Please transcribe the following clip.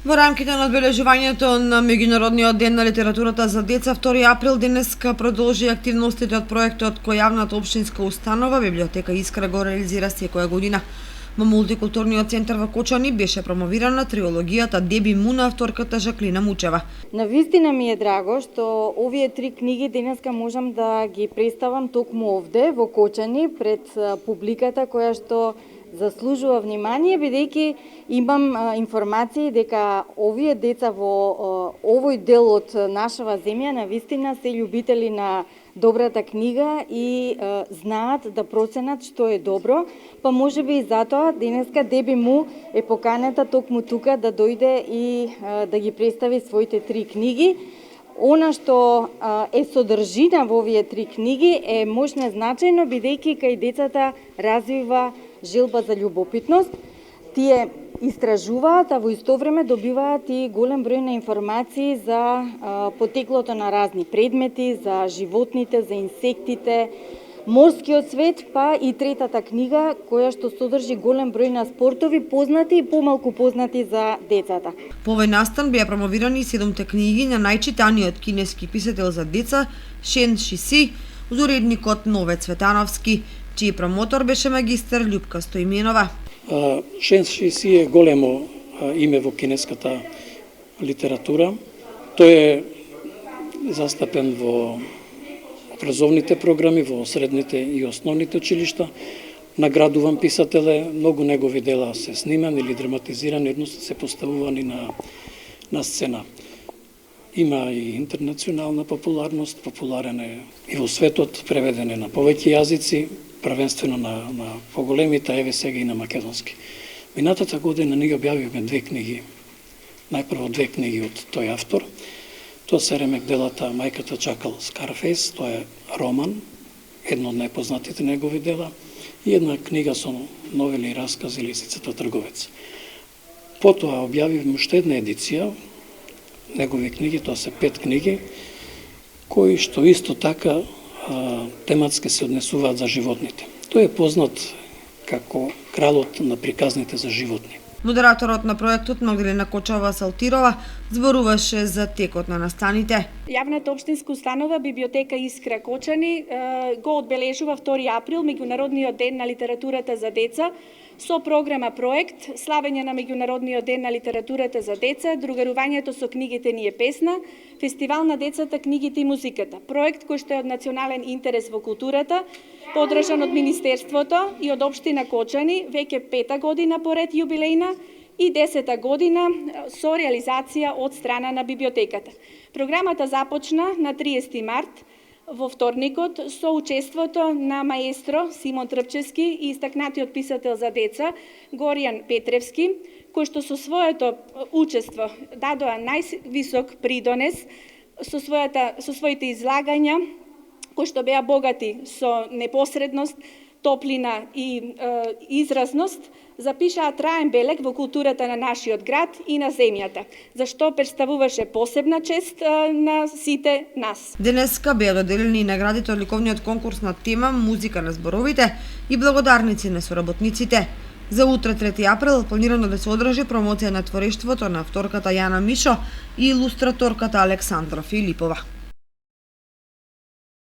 Во рамките на одбележувањето на Меѓународниот ден на литературата за деца 2 април денеска продолжи активностите од проектот кој јавната општинска установа Библиотека Искра го реализира секоја година. Во мултикултурниот центар во Кочани беше промовирана триологијата Деби Му на авторката Жаклина Мучева. Навистина ми е драго што овие три книги денеска можам да ги представам токму овде во Кочани пред публиката која што заслужува внимание, бидејќи имам информации дека овие деца во овој дел од нашава земја навистина се љубители на добрата книга и знаат да проценат што е добро, па можеби и затоа денеска Деби Му е поканета токму тука да дојде и да ги представи своите три книги. Она што е содржина во овие три книги е можна значајно бидејќи кај децата развива желба за љубопитност. Тие истражуваат, а во исто време добиваат и голем број на информации за потеклото на разни предмети, за животните, за инсектите, морскиот свет, па и третата книга која што содржи голем број на спортови познати и помалку познати за децата. По овој настан беа промовирани 7 книги на најчитаниот кинески писател за деца Шен Шиси, uz уредникот Нове Цветановски, чиј промотор беше магистар Љупка Стоименова. Шен Шиси е големо име во кинеската литература. Тој е застапен во образовните програми, во средните и основните училишта. Наградуван писател е, многу негови дела се снимани или драматизирани, едноставно се поставувани на сцена. Има и интернационална популарност, популарен е и во светот, преведен е на повеќе јазици, првенствено на поголемите, еве сега и на македонски. Минатата година ние објавивме 2 книги. Најпрво 2 книги од тој автор. Тоа се ремек делата Мајката чакал Скарфейс, тоа е роман, едно од најпознатите негови дела, и една книга со новели и раскази Лисицата трговец. Потоа објавивме уште една едиција негови книги, тоа се 5 книги, кои што исто така тематски се однесуваат за животните. Тој е познат како кралот на приказните за животни. Модераторот на проектот Магдалена Кочова Салтирова зборуваше за текот на настаните. Јавната општинска установа Библиотека Искра Кочани го одбележува 2 април Меѓународниот ден на литературата за деца со програма проект славење на Меѓународниот ден на литературата за деца, другарувањето со книгите ни е песна, фестивал на децата, книгите и музиката. Проект кој што е од национален интерес во културата, подржан од Министерството и од општина Кочани, веќе 5-та година поред јубилејна и 10-та година со реализација од страна на библиотеката. Програмата започна на 30 март во вторникот со учеството на маестро Симон Трпчевски и истакнатиот писател за деца Горијан Петревски, кој што со своето учество дадоа највисок придонес со своите излагања, кои што беа богати со непосредност, топлина и изразност, запишаа траен белег во културата на нашиот град и на земјата, зашто представуваше посебна чест на сите нас. Денеска беа доделени и наградите од ликовниот конкурс на тема Музика на зборовите и благодарници на соработниците. За утре 3 април планирано да се одржи промоција на творештвото на авторката Јана Мишо и илустраторката Александра Филипова.